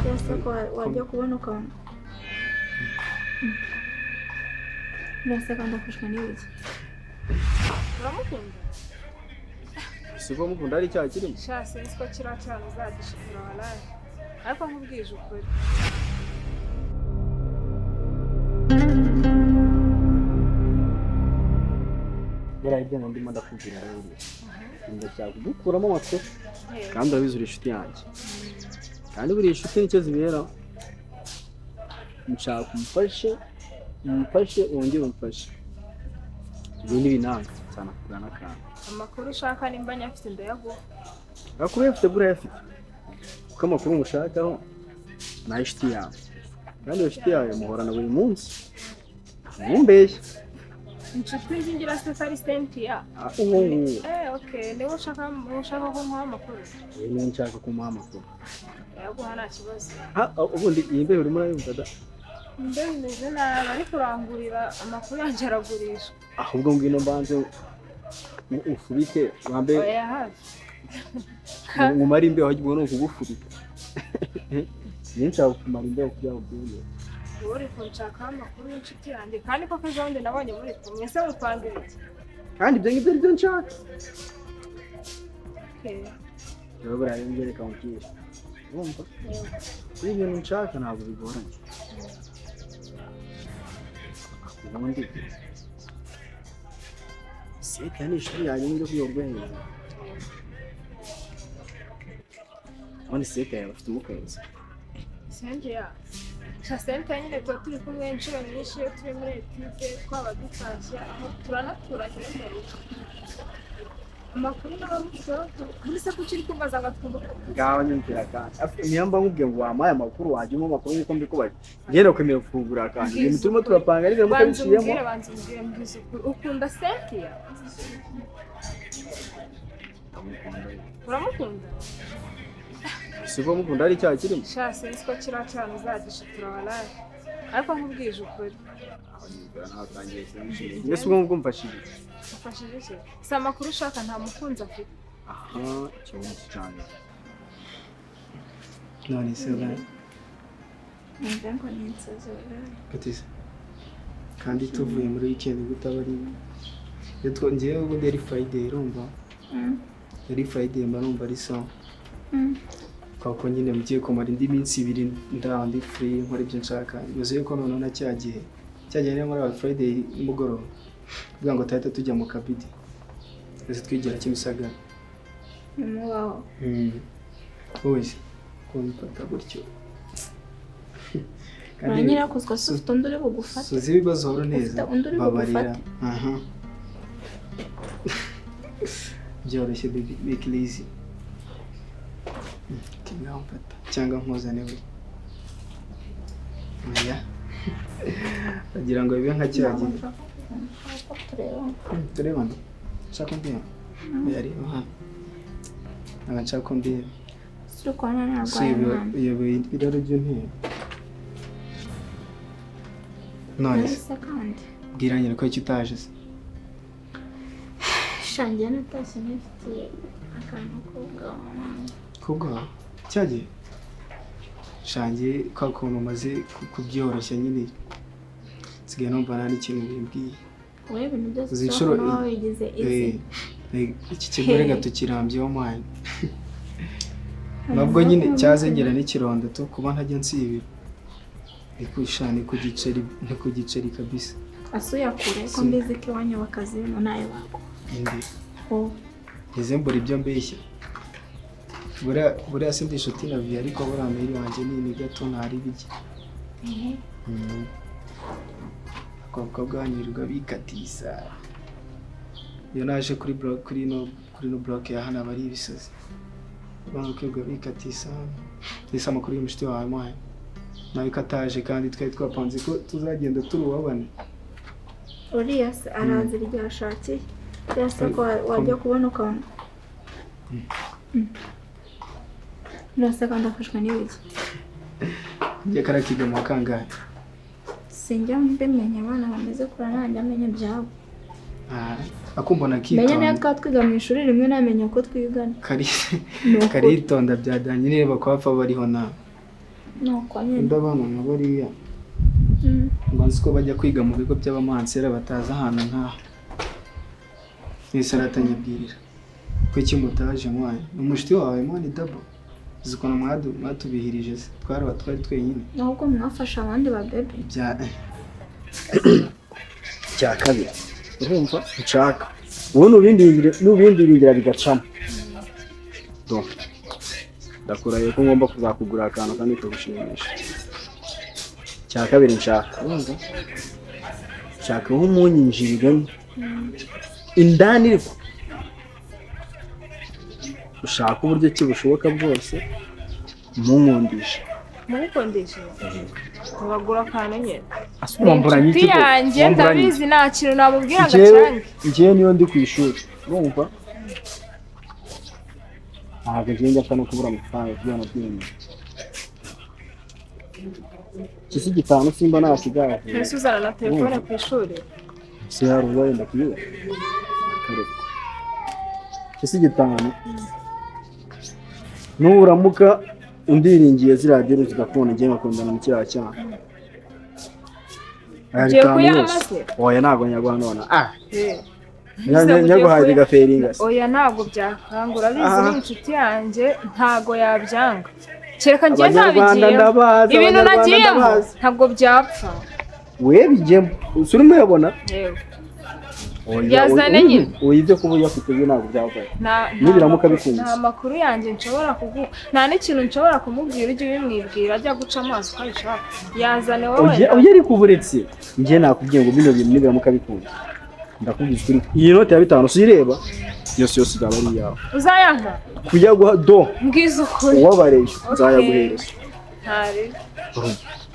Yose ko wajya kubona ukabona biraseka ndafashwe n'ibiki uramukunda siko mukunda ari cyaha kirimo sha sinzi ko kiriya cyane uzagishikira waraye ariko nkubwije ukuri yari ibyo ndimo ndakubwira rero ndashaka kugukuramo amakuru kandi urabizi uri inshuti yanjye kandi buri inshuti nicyo zibera nshaka umufashe wongere umufashe ibindi binanga cyane kugana kandi amakuru ushaka nimba nyafite ndayaguha amakuru yafite buriya yafite kuko amakuru mushakaho ni ay'inshuti yawe kandi iyo nshuti yawe muhorana buri munsi mumbeshya inshuti nzingira se ari Cynthia uwo nguwo okay niba ushaka ko nkuha amakuru niyo nshaka kumuha amakuru yaguha nta kibazo ubundi iyi mbeho urimo urayumva da mbe bimeze nabi ariko urangurira amakuru yanjye aragurisha ahubwo ngwino mbanze ufubike wambe oya hafi ngumara imbeho ahubwo ni ukugufubika niyo nshaka kumara imbeho kugira ngo byumve uri kunshakaho amakuru y'inshuti yanjye kandi ko akajundi nabonye muri kumwe se mupanga iki kandi ibyo ngibyo aribyo nshaka okay rero buriya rero ngereka mubwire wumva kuri ibintu nshaka ntabwo bigoranye ubundi seta ni ishuri yanjye n'ibyo kuyorwenya ubundi seta yawe afite umukunzi Cynthia Cynthia nyine tuba turi kumwe inshuro nyinshi iyo turi muri etike twaba dutashye aho turanaturanye mu rugo amakuru n'abamufiteho muri se kuki uri kumbaza ngo twumve ngaho nyumvira kandi niyamba nkubwiye ngo wampaye amakuru wajyemo amakuru nk'uko mbikubaje ngenda kwemera gufungura kandi ibintu turimo turapanga ari bimwe biciyemo banza umbwire mbwiza ukuri ukunda Cynthia uramukunda siko mukunda ari cyaha kirimo sha sinzi ko kiriya cyane uzagishikira waraye ariko nkubwije ukuri mbese ubwo ngubwo mfashije ufashije iki si amakuru ushaka nta mukunzi afite aha ikibazo cyane none se bwana numva ngo ni inzozi katisa kandi tuvuye muri weekend gutaba ari iyo twongeye ubundi ari Friday urumva ari Friday mba numva ari sawa kako nyine mugiye kumara indi minsi ibiri ndandi free nkora ibyo nshaka yuzuye ko none nacyagiye niyo muri Friday nimugoroba kugira ngo tahita tujya mu kabidi ese twigira Kimisagara wow oise ko mfata gutyo kandi nyirakozwa ufite undi uri bugufata suzi ibibazo horo neza babarira aha byoroshye make lazy kinamfata cyangwa nkuzane we oya agira ngo bibe nka cyagiye turebana nshaka mbira yari aha nshaka mbira suri kubona narwaye mwana iyo biraro byo ntera none se kandi bwira nyine ko icyo utaje se shangiye natashye nifitiye akantu kubwa cyagiye shangiye kwa kuntu maze kubyoroshya nyine nsigaye numva nta n'ikintu bimbwiye wowe ibintu byose ushobora kuba wigize izi iki kigore gato kirambyeho mwana nabwo nyine cyazengera n'ikirondo to kuba ntajya nsibira ikushane ku giceri kabisa asuya kure ko mbizi ko iwanyu bakazi bino nayo bako indi mbura ibyo mbeshya buriya sindi inshuti na viya ariko buriya meri wanjye ni gato ntari bijya abakobwa banyurwa bikatisa iyo naje kuri no block ya hano bari ibisozi bangukirwa bikatisa ndetse amakuru y'umushiti wawe mwaye nawe kataje kandi twari twapanze ko tuzagenda turubabane uriya se arazi iryo ashakiye yase ko wajya kubona ukabona biraseka ndafashwe n'ibiki njye karakiga mu kangahe sinjya mbimenya abana bameze kure nanjye amenye ibyabo akumbona kitonda menya niyo twatwiga mu ishuri rimwe namenya ko twigana karitonda byadanye niba kwapfa bariho na nuko nyine ndabana nka bariya mbanzi ko bajya kwiga mu bigo by'abamansera bataza ahantu nk'aha nise aratanyibwirira ko iki mutaje mwaye umushiti wawe mwani dabo zikona mwatubihirije se twari twenyine ahubwo mwafasha abandi ba bebe cya kabiri urumva nshaka ubu n'ubindiringira bigacamo ndakurahiye ko ngomba kuzakugura akantu kandi kagushimisha. Cya kabiri nshaka nk'umunyinjiriremo indani ariko ushaka uburyo ki bushoboka bwose munkundisha bagura akantu nyine asumamburanye iki yanjye ndabizi nta kintu namubwira gacange njyewe niyo ndi ku ishuri urumva ntabwo ngenda asa no kubura amafaranga kugira ngo byemere kisi gitanu simba nasigaye ese uzana na telefone ku ishuri se hari wenda kuyiba kisi gitanu nuramuka undiringiye ziradiyo zigakunda ngiye ngakundana mu kiriya cyane ugiye kuyamase oya ntabwo nyagwa none nyaguhaye bigaferinga oya ntabwo byakangura bizi n'inshuti yanjye ntago yabyanga kereka ngiye ntabigiye ibintu nagiyemo ntabwo byapfa we bijyemo usuri muyabona yewe yazane nyine oya ibyo kuba uyafite byo ntabwo byavaye nibiramuka bikunze nta makuru yanjye nshobora kuguha nta n'ikintu nshobora kumubwira ujye ubimwibwira ajya guca amaso uko abishaka yazane wowe oya ariko uburetse njye nakubwiye ngo bino bintu nibiramuka bikunze ndakubwiza ukuri iyi note ya 5 usireba yose izaba ari yawe uzayampa kujya guha do mbwiza ukuri wabareye nzayaguhereza ntari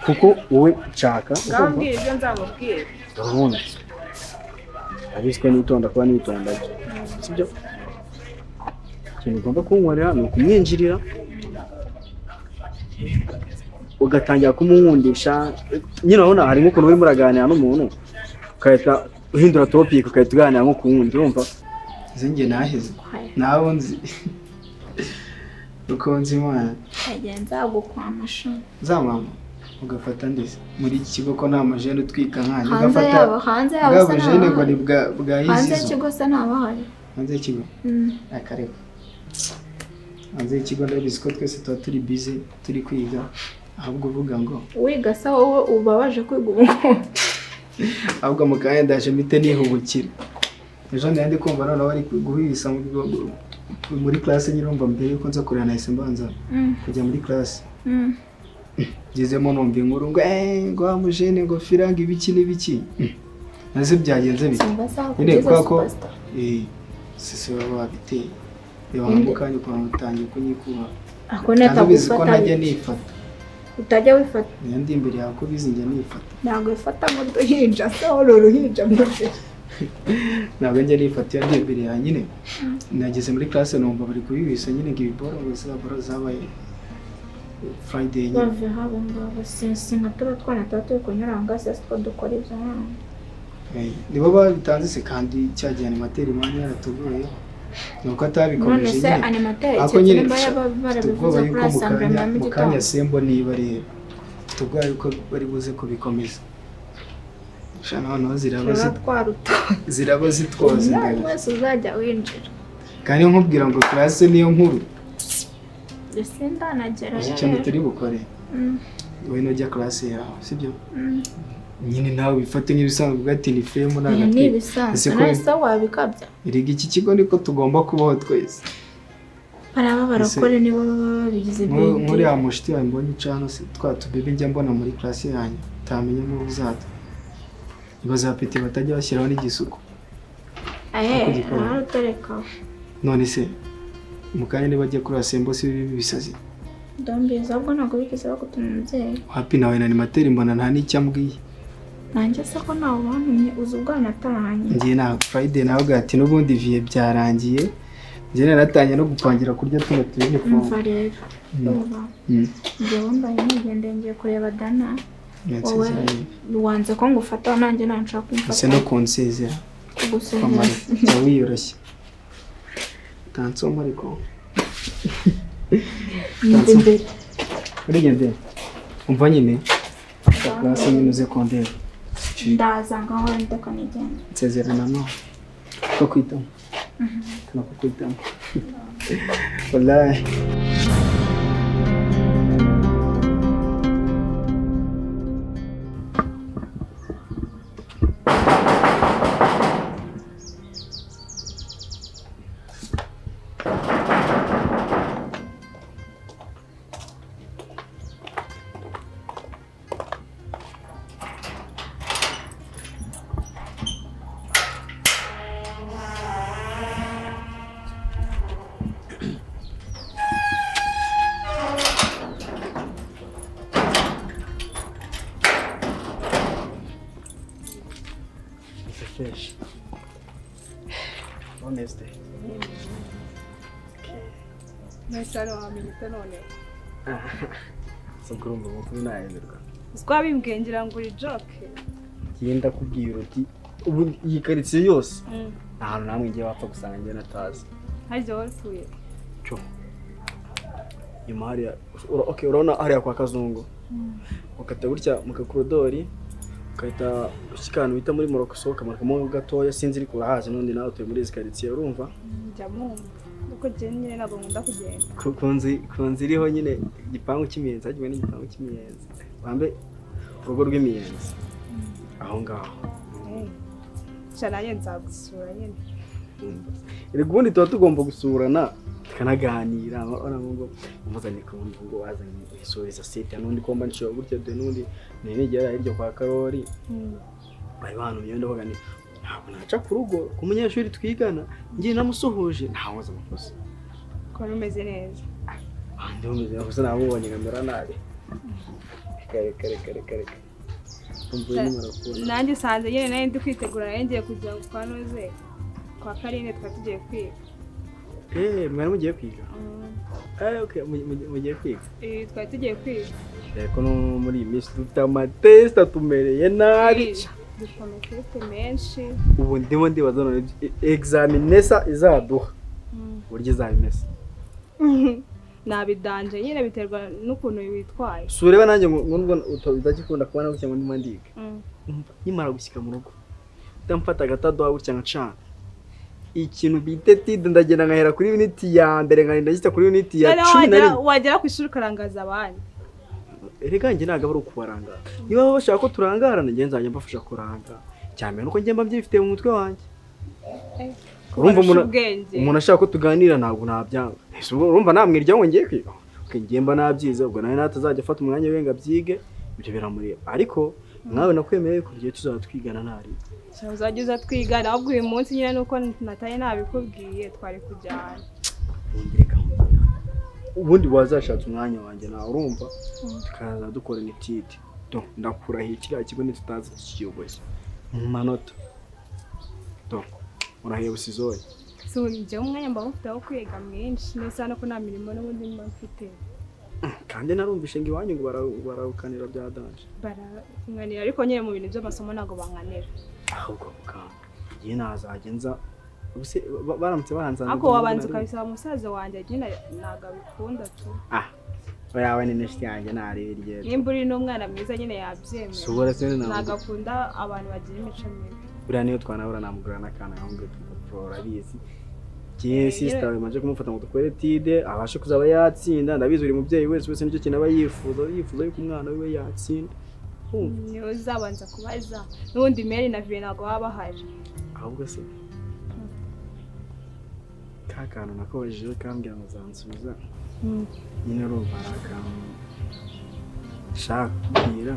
kuko wowe nshaka ngambwira ibyo nzamubwira urabona abiswe nitonda kuba nitonda sibyo ikintu ugomba kunkorera ni ukumwinjirira ugatangira kumunkundisha nyine urabona harimo ukuntu urimo uraganira n'umuntu ukahita uhindura topic ukahita uganira nko kuwundi urumva zinge naheze nawe nzi uko nzi mwana agenza gukwamasha zamama ugafata ndese muri iki kigo ko nta majene utwika nkanye ugafata hanze yabo bwajene ngo ni bwa yizizo hanze ikigo se ntabahari hanze ikigo akareba hanze ikigo ndabizi ko twese tuba turi busy turi kwiga ahubwo uvuga ngo wiga se wowe ubabaje kwiga ubu ahubwo mukanya ndaje mite nihubukira ejo ndandi kumva none bari guhisa muri classe nyirumva mbere yuko nza kurana nahise mbanza kujya muri classe ngezemo numva inkuru ngo ngo amujene ngo firanga ibiki n'ibiki naze byagenze bite nyine kwako sisi baba biteye reba mukanya kwa mutangiye kunyikuba ako neta gufata najya nifata utajya wifata ndi imbere yawe ko bizinjya nifata ntabwo ifata ngo duhinja se uruhinja mbese ntabwo njya nifata ndi imbere yawe nyine nageze muri classe numva bari kubibisa nyine ngo ibiboro ngo zaboro zabaye Friday nyine bave habo ngabo singa tuba twana tatu kunyuranga se two dukora ibyo nibo babitanze se kandi cyagiye animateri mwana yaratugoye nuko atabikomeje nyine ako nyine barabivuze kuri assemblement mu kanya sembo niba rero tubwaye ko bari buze kubikomeza shana hano ziraba zitwoze wese uzajya winjira kandi nkubwira ngo classe niyo nkuru ese ndanagera ikintu turi bukore wowe nujya classe yawe sibyo nyine nawe bifate nk'ibisanzwe ugati ni femu n'agati ese wabikabya iriga iki kigo niko tugomba kubaho twese baraba barakore nibo babigize bindi muri ya mushiti wawe mbonye cano se twatubebe njya mbona muri classe yanyu tamenya mu buzato ibazapeti batajya bashyiraho n'igisuko utareka none se mukanya niba ajya kuri asembo si bisazi ndambiza ahubwo ntabwo bigeze bagutuma umubyeyi happy nawe na animateri mbona nta n'icyambwiye nanjye se ko nawe wantumye uzi ubwana atahanye ngiye na Friday nawe gati n'ubundi vie byarangiye ngiye naratanye no gupangira kurya tuno uniform umva rero njye wambaye nigende ngiye kureba Dana wowe wanze ko ngufata nanjye nanshaka kumfata se no kunsezera kugusomera jya wiyoroshya tansoma ariko nzi imbere urigende umva nyine class nyine secondaire ndaza ngaho ndakanigenda nsezerana no ko kwitamo no kwitamo wallahi fresh. Honest. Nasaro amita none. So kurumva mukuru nayenderwa. Twabimbwiye ngira ngo uri joke. Yenda kubwira uti ubu iyi karitsiye yose. Ahantu namwe ngiye bapfa gusanga ngiye natazi. Haje wartuye. Cyo. Nyuma hariya okay urabona hariya kwa Kazungu. Ukata gutya mu kakorodori ukahita ukikana bita muri Morocco soka markamo gatoya sinzi ariko urahaje nundi nawe utuye muri karitsiye urumva? Njyamu. Uko je nyine nabo nkunda kugenda. Kunzi iriho nyine igipangu cy'imiyenzi hagiwe n'igipangu cy'imiyenzi. Bambe urugo rw'imiyenzi. Aho ngaho. Cyane nzagusura nyine. Iri gundi tuba tugomba gusurana tukanaganira abana ngo umuzanye kundi ngo wazanye isoreza site nundi komba nsho gutya de nundi negera iryo kwa Karori. Bari bantu myenda bagani. Ntabwo naca ku rugo ku munyeshuri twigana ngiye namusuhuje ntawo za makosa. Ko rumeze neza. Andi umeze nakosa nabonye ngamera nabi. Kare. Nanjye sanze nyine naye ndi kwitegura ngiye kujya kwa Noze kwa Karine twatugiye kwiga. Mwari mugiye kwiga? Okay, mugiye kwiga. Twari tugiye kwiga. Ko no muri Miss dufite amatesta tumereye nabi. Dukomete menshi. Ubu ndimo ndibaza none examinesa izaduha. Buryo izabimesa. Nabidanje nyine biterwa n'ukuntu witwaye. Sureba nanjye ngo utazakikunda kubana gutya ngo ndimo ndiga. Nimara gushyika mu rugo. Ndamfata gatado gutya nkacana. Ikintu bite tide ndagenda ngahera kuri unit ya mbere ngarinda gita kuri unit ya 11. Wagera ku ishuri karangaza abandi. Erega nge naga bari kubaranga. Niba bashaka ko turangarana nge nzajya mbafasha kuranga. Cyane nuko nge mbabyifite mu mutwe wanjye. Urumva umuntu ashaka ko tuganira ntabwo nabyanga. Urumva namwirya ngo ngiye kwiga. Ngiye mba nabyize ubwo nawe natazajya afata umwanya wenga byige ibyo biramureba. Ariko mwawe nakwemereye ko giye tuzatwigana ntari. Uzajya twigana ahubwo uyu munsi nyine nuko nataye nabikubwiye twari kujyana. Ubundi wazashatse umwanya wanjye nawe urumva tukaza dukora nititi. Ndakurahiye kiriya kigo nitutazi kiyoboye. Mu manota. Urahiye busizoye. So njye umwanya mba mufite aho kwiga mwinshi nesa no ko nta mirimo n'ubundi mba mfite. Kandi narumvishe ngo iwanyu ngo barabukanira bya danje. Baranganira ariko nyine mu bintu by'amasomo nago banganira. Ahubwo bukanga. Ngiye nazagenza ubuse baramutse bahanzana. Ako wabanze kabisa musaza wanjye nyine nagabikunda tu. Oyawe ni neshiti yanjye nari irye. Nimburi n'umwana mwiza nyine yabyemera. Subora se nagakunda abantu bagira imico mibi. Buriya niyo twanahura namugura n'akana ahubwo tukora bizi. Kiye sister maje kumufata ngo dukore tide abashe kuzaba yatsinda ndabizi uri mubyeyi wese nicyo kinaba yifuza yuko umwana we yatsinda. Ni uzabanza kubaza n'undi Mary na Viena nago babahari. Ahubwo se kakana nakojeje kambwira ngo zansubiza. Nyine urumva arakantu shaka kubwira